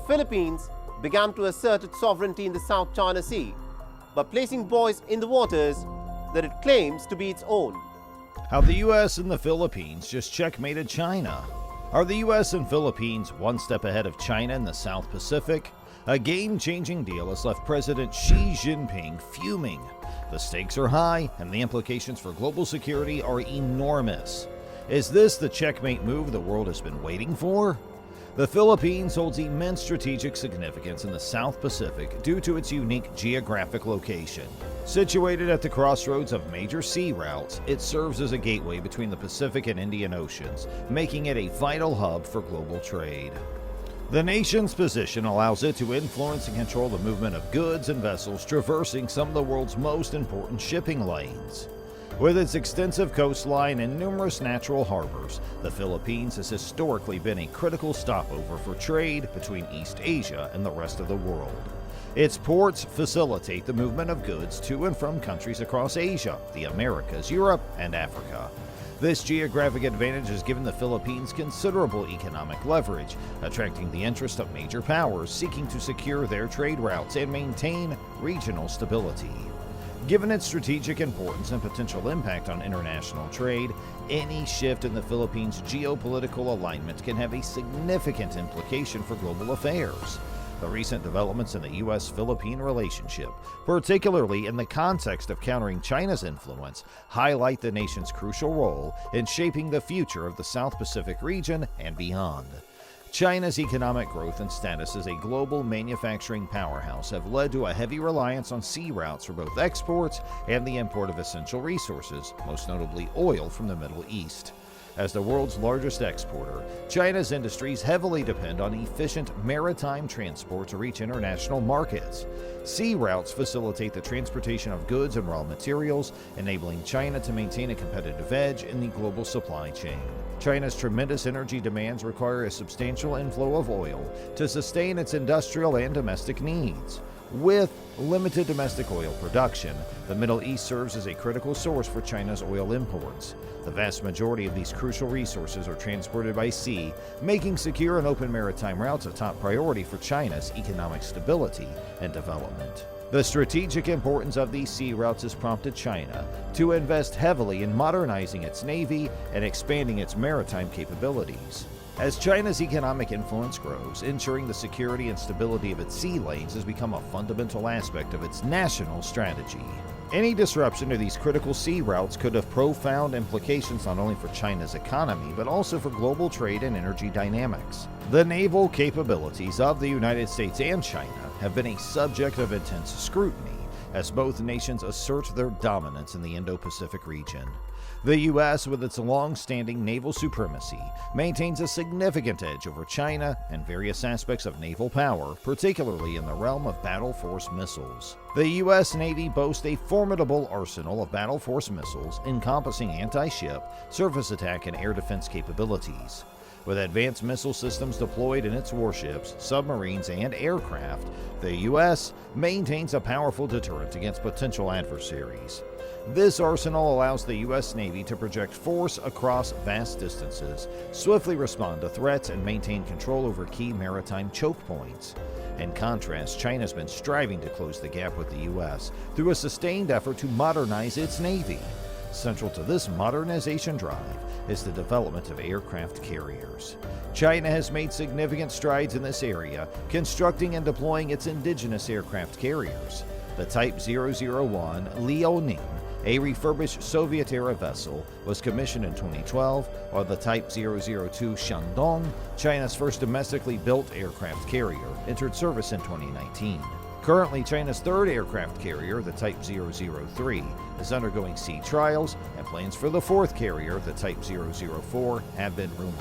Philippines began to assert its sovereignty in the South China Sea by placing buoys in the waters that it claims to be its own. How the U.S. and the Philippines just checkmated China. Are the U.S. and Philippines one step ahead of China in the South Pacific? A game-changing deal has left President Xi Jinping fuming. The stakes are high, and the implications for global security are enormous. Is this the checkmate move the world has been waiting for? The Philippines holds immense strategic significance in the South Pacific due to its unique geographic location. Situated at the crossroads of major sea routes, it serves as a gateway between the Pacific and Indian Oceans, making it a vital hub for global trade. The nation's position allows it to influence and control the movement of goods and vessels traversing some of the world's most important shipping lanes. With its extensive coastline and numerous natural harbors, the Philippines has historically been a critical stopover for trade between East Asia and the rest of the world. Its ports facilitate the movement of goods to and from countries across Asia, the Americas, Europe, and Africa. This geographic advantage has given the Philippines considerable economic leverage, attracting the interest of major powers seeking to secure their trade routes and maintain regional stability. Given its strategic importance and potential impact on international trade, any shift in the Philippines' geopolitical alignment can have a significant implication for global affairs. The recent developments in the U.S.-Philippine relationship, particularly in the context of countering China's influence, highlight the nation's crucial role in shaping the future of the South Pacific region and beyond. China's economic growth and status as a global manufacturing powerhouse have led to a heavy reliance on sea routes for both exports and the import of essential resources, most notably oil from the Middle East. As the world's largest exporter, China's industries heavily depend on efficient maritime transport to reach international markets. Sea routes facilitate the transportation of goods and raw materials, enabling China to maintain a competitive edge in the global supply chain. China's tremendous energy demands require a substantial inflow of oil to sustain its industrial and domestic needs. With limited domestic oil production, the Middle East serves as a critical source for China's oil imports. The vast majority of these crucial resources are transported by sea, making secure and open maritime routes a top priority for China's economic stability and development. The strategic importance of these sea routes has prompted China to invest heavily in modernizing its navy and expanding its maritime capabilities. As China's economic influence grows, ensuring the security and stability of its sea lanes has become a fundamental aspect of its national strategy. Any disruption to these critical sea routes could have profound implications not only for China's economy, but also for global trade and energy dynamics. The naval capabilities of the United States and China have been a subject of intense scrutiny as both nations assert their dominance in the Indo-Pacific region. The U.S., with its long-standing naval supremacy, maintains a significant edge over China and various aspects of naval power, particularly in the realm of battle force missiles. The U.S. Navy boasts a formidable arsenal of battle force missiles encompassing anti-ship, surface attack, and air defense capabilities. With advanced missile systems deployed in its warships, submarines, and aircraft, the U.S. maintains a powerful deterrent against potential adversaries. This arsenal allows the U.S. Navy to project force across vast distances, swiftly respond to threats, and maintain control over key maritime choke points. In contrast, China has been striving to close the gap with the U.S. through a sustained effort to modernize its Navy. Central to this modernization drive is the development of aircraft carriers. China has made significant strides in this area, constructing and deploying its indigenous aircraft carriers. The Type 001 Liaoning, a refurbished Soviet-era vessel, was commissioned in 2012, while the Type 002 Shandong, China's first domestically built aircraft carrier, entered service in 2019. Currently, China's third aircraft carrier, the Type 003, is undergoing sea trials, and plans for the fourth carrier, the Type 004, have been rumored.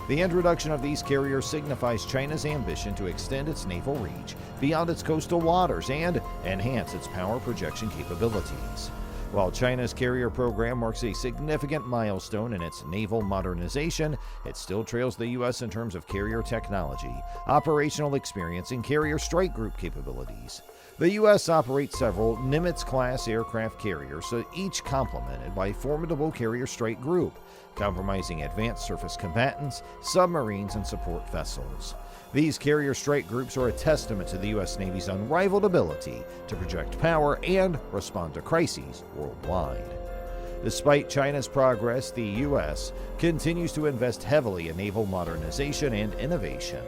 The introduction of these carriers signifies China's ambition to extend its naval reach beyond its coastal waters and enhance its power projection capabilities. While China's carrier program marks a significant milestone in its naval modernization, it still trails the U.S. in terms of carrier technology, operational experience, and carrier strike group capabilities. The U.S. operates several Nimitz-class aircraft carriers, each complemented by a formidable carrier strike group, comprising advanced surface combatants, submarines, and support vessels. These carrier strike groups are a testament to the U.S. Navy's unrivaled ability to project power and respond to crises worldwide. Despite China's progress, the U.S. continues to invest heavily in naval modernization and innovation.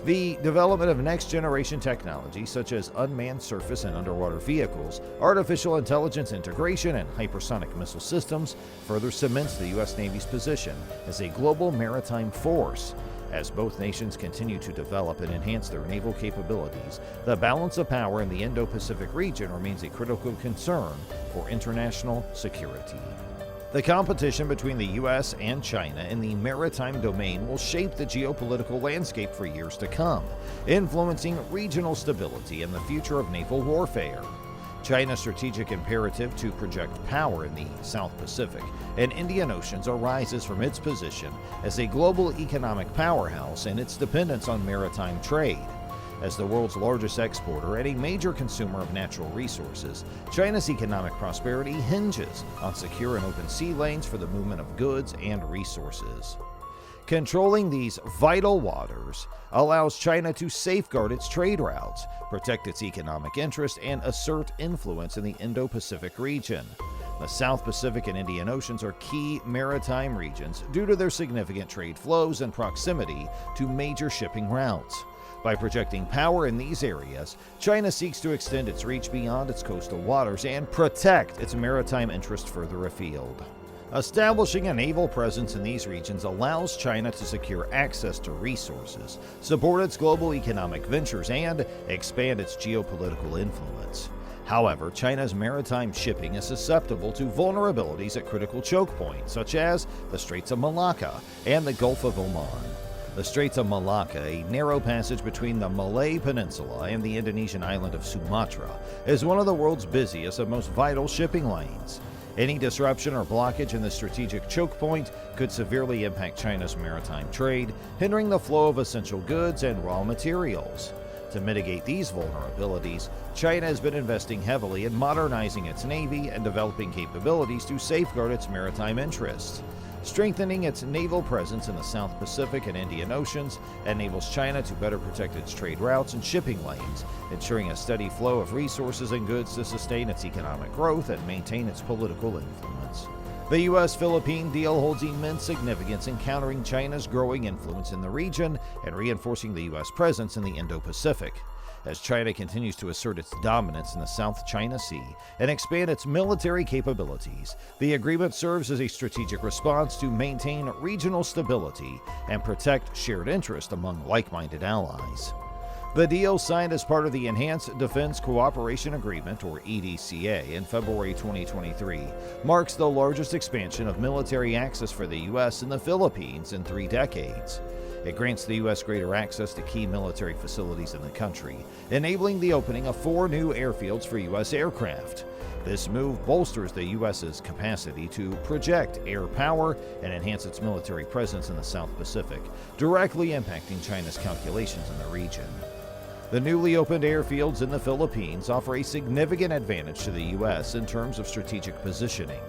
The development of next-generation technology such as unmanned surface and underwater vehicles, artificial intelligence integration, and hypersonic missile systems further cements the U.S. Navy's position as a global maritime force. As both nations continue to develop and enhance their naval capabilities, the balance of power in the Indo-Pacific region remains a critical concern for international security. The competition between the U.S. and China in the maritime domain will shape the geopolitical landscape for years to come, influencing regional stability and the future of naval warfare. China's strategic imperative to project power in the South Pacific and Indian Oceans arises from its position as a global economic powerhouse and its dependence on maritime trade. As the world's largest exporter and a major consumer of natural resources, China's economic prosperity hinges on secure and open sea lanes for the movement of goods and resources. Controlling these vital waters allows China to safeguard its trade routes, protect its economic interests, and assert influence in the Indo-Pacific region. The South Pacific and Indian Oceans are key maritime regions due to their significant trade flows and proximity to major shipping routes. By projecting power in these areas, China seeks to extend its reach beyond its coastal waters and protect its maritime interests further afield. Establishing a naval presence in these regions allows China to secure access to resources, support its global economic ventures, and expand its geopolitical influence. However, China's maritime shipping is susceptible to vulnerabilities at critical choke points, such as the Straits of Malacca and the Gulf of Oman. The Straits of Malacca, a narrow passage between the Malay Peninsula and the Indonesian island of Sumatra, is one of the world's busiest and most vital shipping lanes. Any disruption or blockage in the strategic choke point could severely impact China's maritime trade, hindering the flow of essential goods and raw materials. To mitigate these vulnerabilities, China has been investing heavily in modernizing its navy and developing capabilities to safeguard its maritime interests. Strengthening its naval presence in the South Pacific and Indian Oceans enables China to better protect its trade routes and shipping lanes, ensuring a steady flow of resources and goods to sustain its economic growth and maintain its political influence. The U.S.-Philippine deal holds immense significance in countering China's growing influence in the region and reinforcing the U.S. presence in the Indo-Pacific. As China continues to assert its dominance in the South China Sea and expand its military capabilities, the agreement serves as a strategic response to maintain regional stability and protect shared interest among like-minded allies. The deal, signed as part of the Enhanced Defense Cooperation Agreement, or EDCA, in February 2023, marks the largest expansion of military access for the U.S. in the Philippines in 3 decades. It grants the U.S. greater access to key military facilities in the country, enabling the opening of 4 new airfields for U.S. aircraft. This move bolsters the U.S.'s capacity to project air power and enhance its military presence in the South Pacific, directly impacting China's calculations in the region. The newly opened airfields in the Philippines offer a significant advantage to the U.S. in terms of strategic positioning.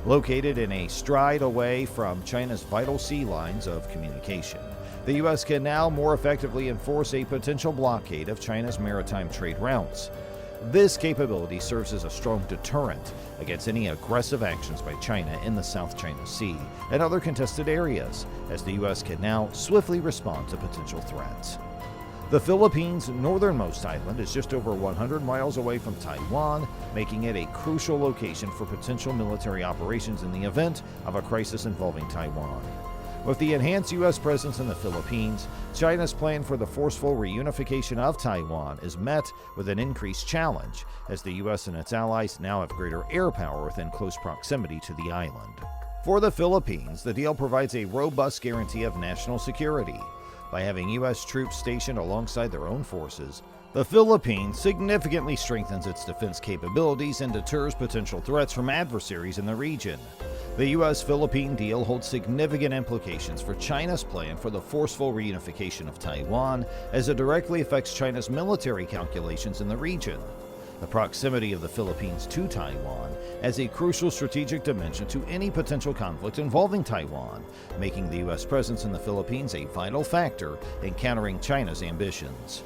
Located in a stride away from China's vital sea lines of communication, the U.S. can now more effectively enforce a potential blockade of China's maritime trade routes. This capability serves as a strong deterrent against any aggressive actions by China in the South China Sea and other contested areas, as the U.S. can now swiftly respond to potential threats. The Philippines' northernmost island is just over 100 miles away from Taiwan, making it a crucial location for potential military operations in the event of a crisis involving Taiwan. With the enhanced U.S. presence in the Philippines, China's plan for the forceful reunification of Taiwan is met with an increased challenge, as the U.S. and its allies now have greater air power within close proximity to the island. For the Philippines, the deal provides a robust guarantee of national security. By having U.S. troops stationed alongside their own forces, the Philippines significantly strengthens its defense capabilities and deters potential threats from adversaries in the region. The U.S.-Philippine deal holds significant implications for China's plan for the forceful reunification of Taiwan, as it directly affects China's military calculations in the region. The proximity of the Philippines to Taiwan has a crucial strategic dimension to any potential conflict involving Taiwan, making the U.S. presence in the Philippines a vital factor in countering China's ambitions.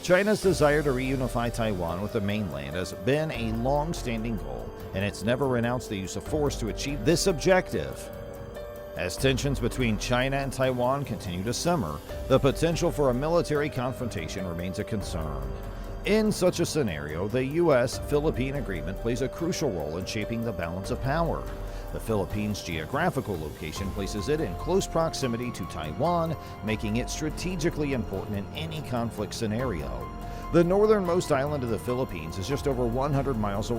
China's desire to reunify Taiwan with the mainland has been a long-standing goal, and it's never renounced the use of force to achieve this objective. As tensions between China and Taiwan continue to simmer, the potential for a military confrontation remains a concern. In such a scenario, the U.S.-Philippine agreement plays a crucial role in shaping the balance of power. The Philippines' geographical location places it in close proximity to Taiwan, making it strategically important in any conflict scenario. The northernmost island of the Philippines is just over 100 miles away